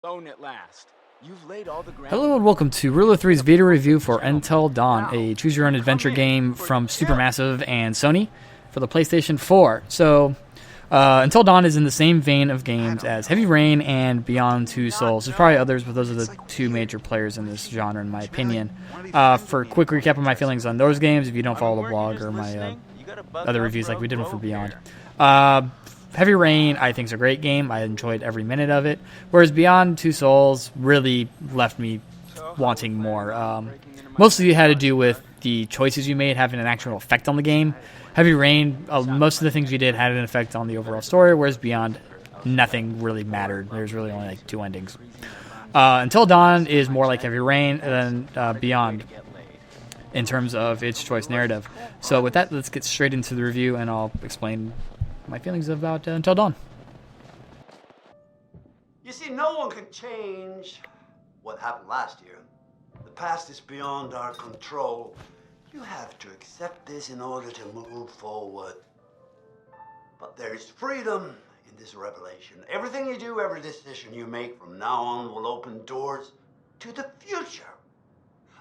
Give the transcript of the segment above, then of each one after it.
Bone at last. You've laid all the ground. Hello and welcome to Rule of Three's video review for Untill Dawn, a choose-your-own-adventure game from Supermassive and Sony for the PlayStation 4. So, Until Dawn is in the same vein of games as Heavy Rain and Beyond Two Souls. There's probably others, but those are the two major players in this genre, in my opinion. For a quick recap of my feelings on those games, if you don't follow the blog or my other reviews like we did one for Beyond. Heavy Rain, I think, is a great game. I enjoyed every minute of it. Whereas Beyond Two Souls really left me wanting more. Mostly it had to do with the choices you made having an actual effect on the game. Heavy Rain, most of the things you did had an effect on the overall story, whereas Beyond, nothing really mattered. There's really only like two endings. Until Dawn is more like Heavy Rain than Beyond in terms of its choice narrative. So with that, let's get straight into the review, and I'll explain my feelings about Until Dawn. You see, no one can change what happened last year. The past is beyond our control. You have to accept this in order to move forward. But there is freedom in this revelation. Everything you do, every decision you make from now on will open doors to the future.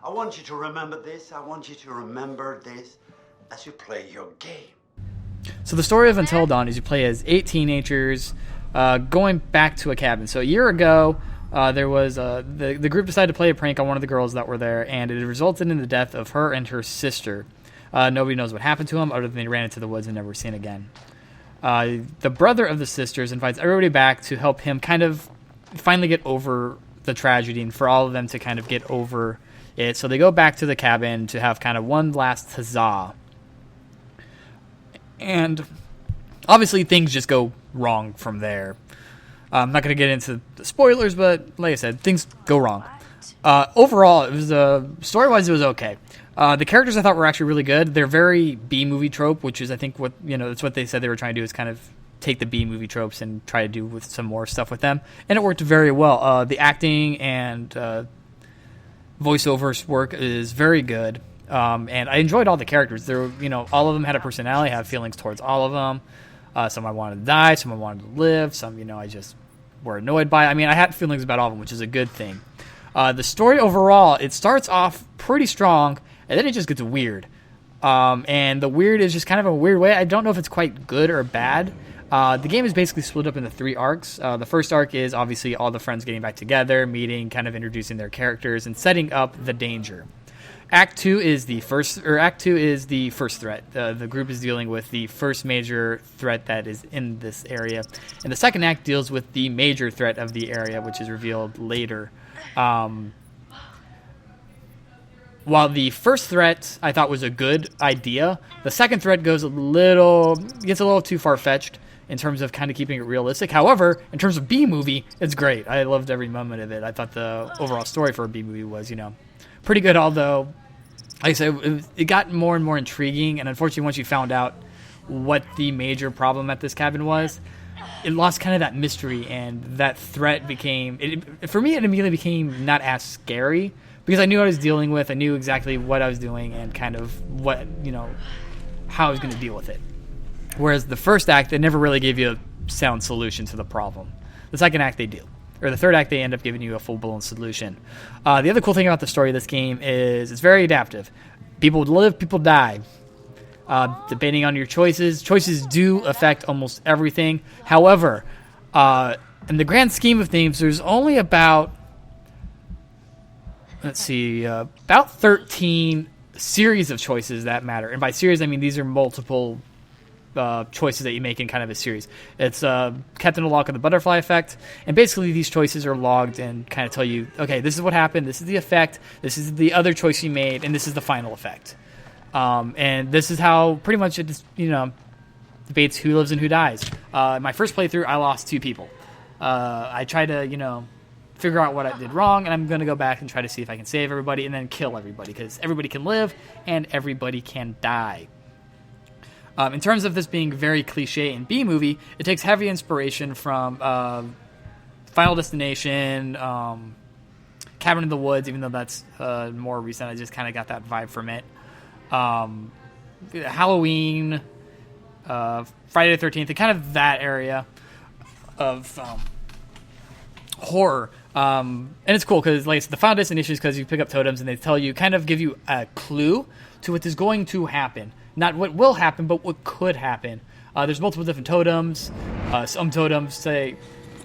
I want you to remember this. I want you to remember this as you play your game. So the story of Until Dawn is you play as 8 teenagers going back to a cabin. So a year ago, there was the group decided to play a prank on one of the girls that were there, and it resulted in the death of her and her sister. Nobody knows what happened to them other than they ran into the woods and never were seen again. The brother of the sisters invites everybody back to help him kind of finally get over the tragedy and for all of them to kind of get over it. So they go back to the cabin to have kind of one last huzzah. And obviously things just go wrong from there. I'm not going to get into the spoilers, but like I said, things go wrong. Overall, it was story-wise, it was okay. The characters I thought were actually really good. They're very B-movie trope, which is I think what that's what they said they were trying to do is kind of take the B-movie tropes and try to do with some more stuff with them, and it worked very well. The acting and voiceovers work is very good. And I enjoyed all the characters. There, all of them had a personality. I have feelings towards all of them. Some I wanted to die, some I wanted to live. Some, I just were annoyed by. I mean, I had feelings about all of them, which is a good thing. The story overall, it starts off pretty strong, and then it just gets weird. And the weird is just kind of a weird way. I don't know if it's quite good or bad. The game is basically split up into 3 arcs. The first arc is obviously all the friends getting back together, meeting, kind of introducing their characters, and setting up the danger. Act 2 is the first threat. The group is dealing with the first major threat that is in this area. And the second act deals with the major threat of the area, which is revealed later. While the first threat I thought was a good idea, the second threat gets a little too far-fetched in terms of kind of keeping it realistic. However, in terms of B-movie, it's great. I loved every moment of it. I thought the overall story for a B-movie was, pretty good, although, like I said, it got more and more intriguing, and unfortunately, once you found out what the major problem at this cabin was, it lost kind of that mystery, and that threat for me, it immediately became not as scary, because I knew what I was dealing with, I knew exactly what I was doing, and kind of what, how I was going to deal with it. Whereas the first act, they never really gave you a sound solution to the problem. The second act, they do. Or the third act, they end up giving you a full-blown solution. The other cool thing about the story of this game is it's very adaptive. People live, people die. Depending on your choices. Choices do affect almost everything. However, in the grand scheme of things, there's only about 13 series of choices that matter. And by series, I mean these are multiple choices that you make in kind of a series. It's Captain Lock of the Butterfly Effect, and basically these choices are logged and kind of tell you, okay, this is what happened, this is the effect, this is the other choice you made, and this is the final effect. And this is how pretty much it just, debates who lives and who dies. My first playthrough, I lost 2 people. I tried to, figure out what I did wrong, and I'm going to go back and try to see if I can save everybody and then kill everybody, because everybody can live and everybody can die. In terms of this being very cliche and B-movie, it takes heavy inspiration from Final Destination, Cabin in the Woods, even though that's more recent. I just kind of got that vibe from it. Halloween, Friday the 13th, and kind of that area of horror. And it's cool because, like, the final destination is because you pick up totems and they tell you, kind of give you a clue to what is going to happen. Not what will happen, but what could happen. There's multiple different totems. Some totems say,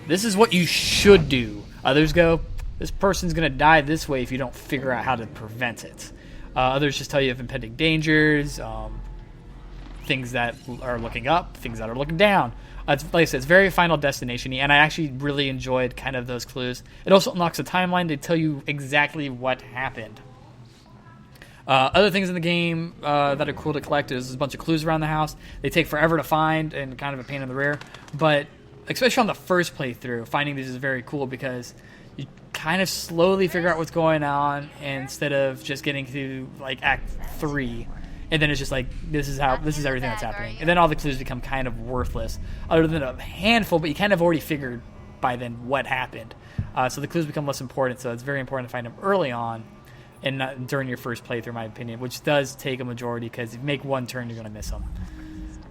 this is what you should do. Others go, this person's going to die this way if you don't figure out how to prevent it. Others just tell you of impending dangers, things that are looking up, things that are looking down. It's, like I said, it's very Final Destination-y, and I actually really enjoyed kind of those clues. It also unlocks a timeline to tell you exactly what happened. Other things in the game that are cool to collect is a bunch of clues around the house. They take forever to find and kind of a pain in the rear, but especially on the first playthrough, finding these is very cool because you kind of slowly figure out what's going on instead of just getting to like Act 3. And then it's just like, this is everything that's happening. And then all the clues become kind of worthless, other than a handful, but you kind of already figured by then what happened. So the clues become less important, so it's very important to find them early on and not during your first playthrough, in my opinion, which does take a majority, because if you make one turn, you're going to miss them.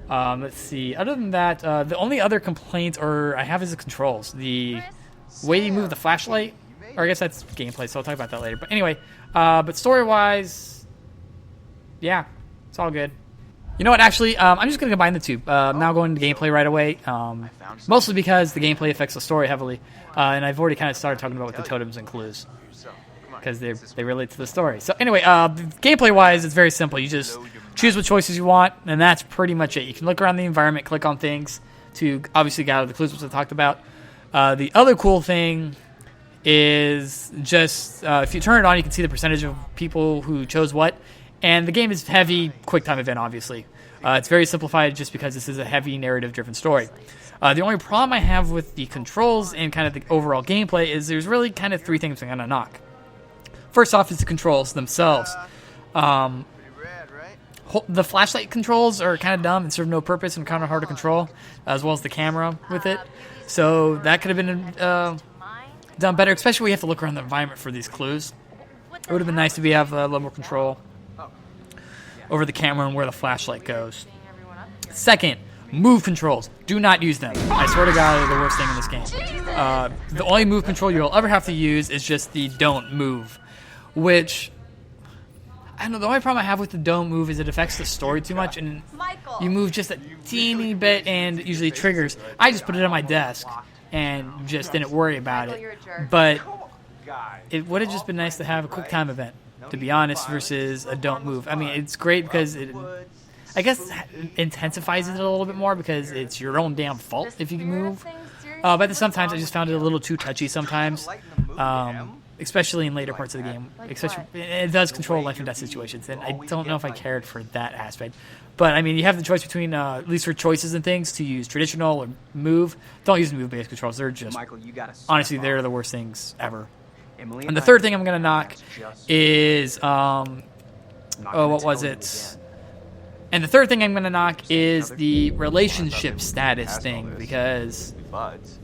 Let's see. Other than that, the only other complaint I have is the controls. The way you move the flashlight, or I guess that's gameplay, so I'll talk about that later. But anyway, but story-wise, yeah. It's all good. You know what, actually, I'm just going to combine the two. I'm now going to gameplay right away, mostly because the gameplay affects the story heavily, and I've already kind of started talking about with the totems and clues, because they relate to the story. So anyway, gameplay-wise, it's very simple. You just choose what choices you want, and that's pretty much it. You can look around the environment, click on things to obviously get out of the clues, which I talked about. The other cool thing is just, if you turn it on, you can see the percentage of people who chose what. And the game is heavy quick-time event, obviously. It's very simplified just because this is a heavy narrative-driven story. The only problem I have with the controls and kind of the overall gameplay is there's really kind of three things I'm going to knock. First off is the controls themselves. The flashlight controls are kind of dumb and serve no purpose and kind of hard to control, as well as the camera with it. So that could have been done better, especially when you have to look around the environment for these clues. It would have been nice to have a little more control over the camera and where the flashlight goes. Second, move controls. Do not use them. I swear to God, they're the worst thing in this game. The only move control you'll ever have to use is just the don't move, which, I don't know, the only problem I have with the don't move is it affects the story too much, and you move just a teeny bit and it usually triggers. I just put it on my desk and just didn't worry about it. But it would have just been nice to have a quick time event, to be honest, versus a don't move. I mean, it's great because it, I guess, intensifies it a little bit more because it's your own damn fault if you can move. But sometimes I just found it a little too touchy sometimes, especially in later parts of the game. Especially, it does control life and death situations, and I don't know if I cared for that aspect. But, I mean, you have the choice between, at least for choices and things, to use traditional or move. Don't use move-based controls. They're just, honestly, they're the worst things ever. And the third thing I'm going to knock is, what was it? And the third thing I'm going to knock is the relationship status thing, because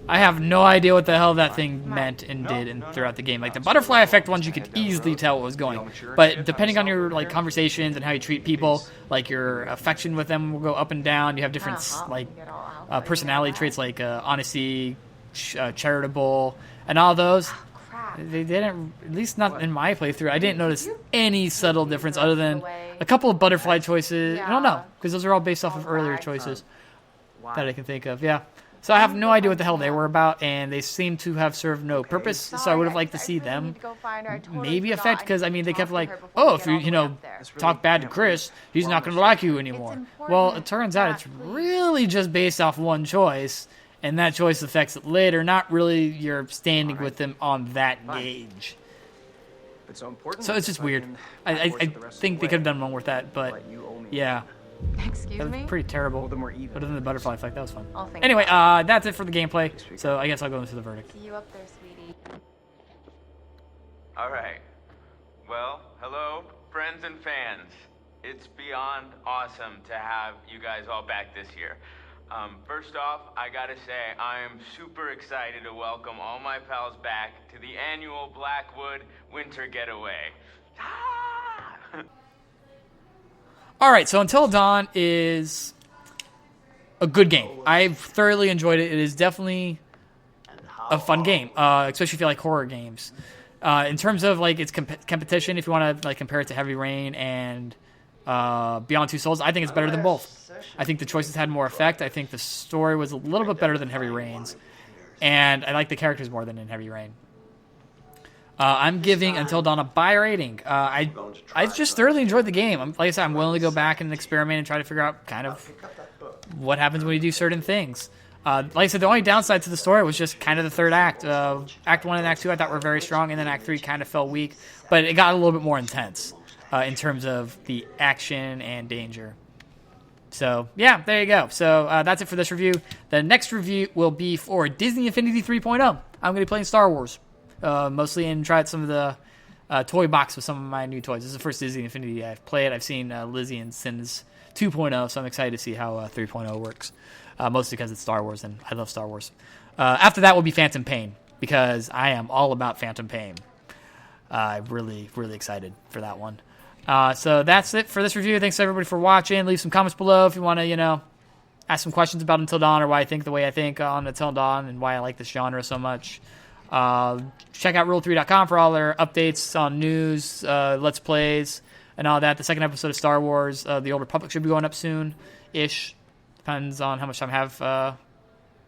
I have no idea what the hell that thing meant and did throughout the game. Like, the butterfly effect ones, you could easily tell what was going. But depending on your, like, conversations and how you treat people, like, your affection with them will go up and down. You have different, like, personality traits, like honesty, charitable, and all those. They didn't, at least not in my playthrough, I didn't notice any subtle difference other than a couple of butterfly choices. I don't know, because those are all based off of earlier choices that I can think of. Yeah. So I have no idea what the hell they were about, and they seem to have served no purpose, so I would have liked to see them maybe affect, because, I mean, they kept like, oh, if you talk bad to Chris, he's not going to like you anymore. Well, it turns out it's really just based off one choice, and that choice affects it later, not really your standing with them on that gauge. So it's just weird. I think they could have done more with that, but yeah. Excuse me? Pretty terrible. Other than the butterfly effect, that was fun. Anyway, that's it for the gameplay, so I guess I'll go into the verdict. See you up there, sweetie. Alright. Well, hello, friends and fans. It's beyond awesome to have you guys all back this year. First off, I gotta say, I am super excited to welcome all my pals back to the annual Blackwood Winter Getaway. All right, so Until Dawn is a good game. I've thoroughly enjoyed it. It is definitely a fun game, especially if you like horror games. In terms of like its competition, if you want to like compare it to Heavy Rain and Beyond Two Souls, I think it's better than both. I think the choices had more effect. I think the story was a little bit better than Heavy Rain's, and I like the characters more than in Heavy Rain. I'm giving Until Dawn a buy rating. I just thoroughly enjoyed the game. Like I said, I'm willing to go back and experiment and try to figure out kind of what happens when you do certain things. Like I said, the only downside to the story was just kind of the third act. Act 1 and Act 2 I thought were very strong, and then Act 3 kind of felt weak. But it got a little bit more intense in terms of the action and danger. So, yeah, there you go. So that's it for this review. The next review will be for Disney Infinity 3.0. I'm going to be playing Star Wars. Mostly and try out some of the toy box with some of my new toys. This is the first Disney Infinity I've played. I've seen Lizzie and Sin's 2.0, so I'm excited to see how 3.0 works. Mostly because it's Star Wars, and I love Star Wars. After that will be Phantom Pain, because I am all about Phantom Pain. I'm really, really excited for that one. So that's it for this review. Thanks everybody for watching. Leave some comments below if you want to, ask some questions about Until Dawn or why I think the way I think on Until Dawn and why I like this genre so much. Check out rule3.com for all their updates on news, Let's Plays, and all that. The second episode of Star Wars, The Old Republic, should be going up soon-ish. Depends on how much time I have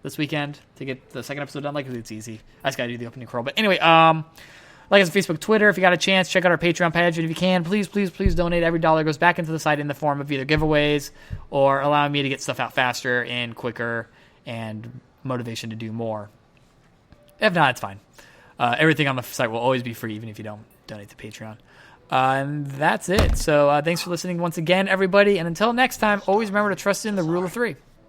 this weekend to get the second episode done. Like, it's easy. I just got to do the opening crawl. But anyway, like us on Facebook, Twitter. If you got a chance, check out our Patreon page. And if you can, please, please, please donate. Every dollar goes back into the site in the form of either giveaways or allowing me to get stuff out faster and quicker and motivation to do more. If not, it's fine. Everything on the site will always be free, even if you don't donate to Patreon. And that's it. So thanks for listening once again, everybody. And until next time, always remember to trust in the rule of 3.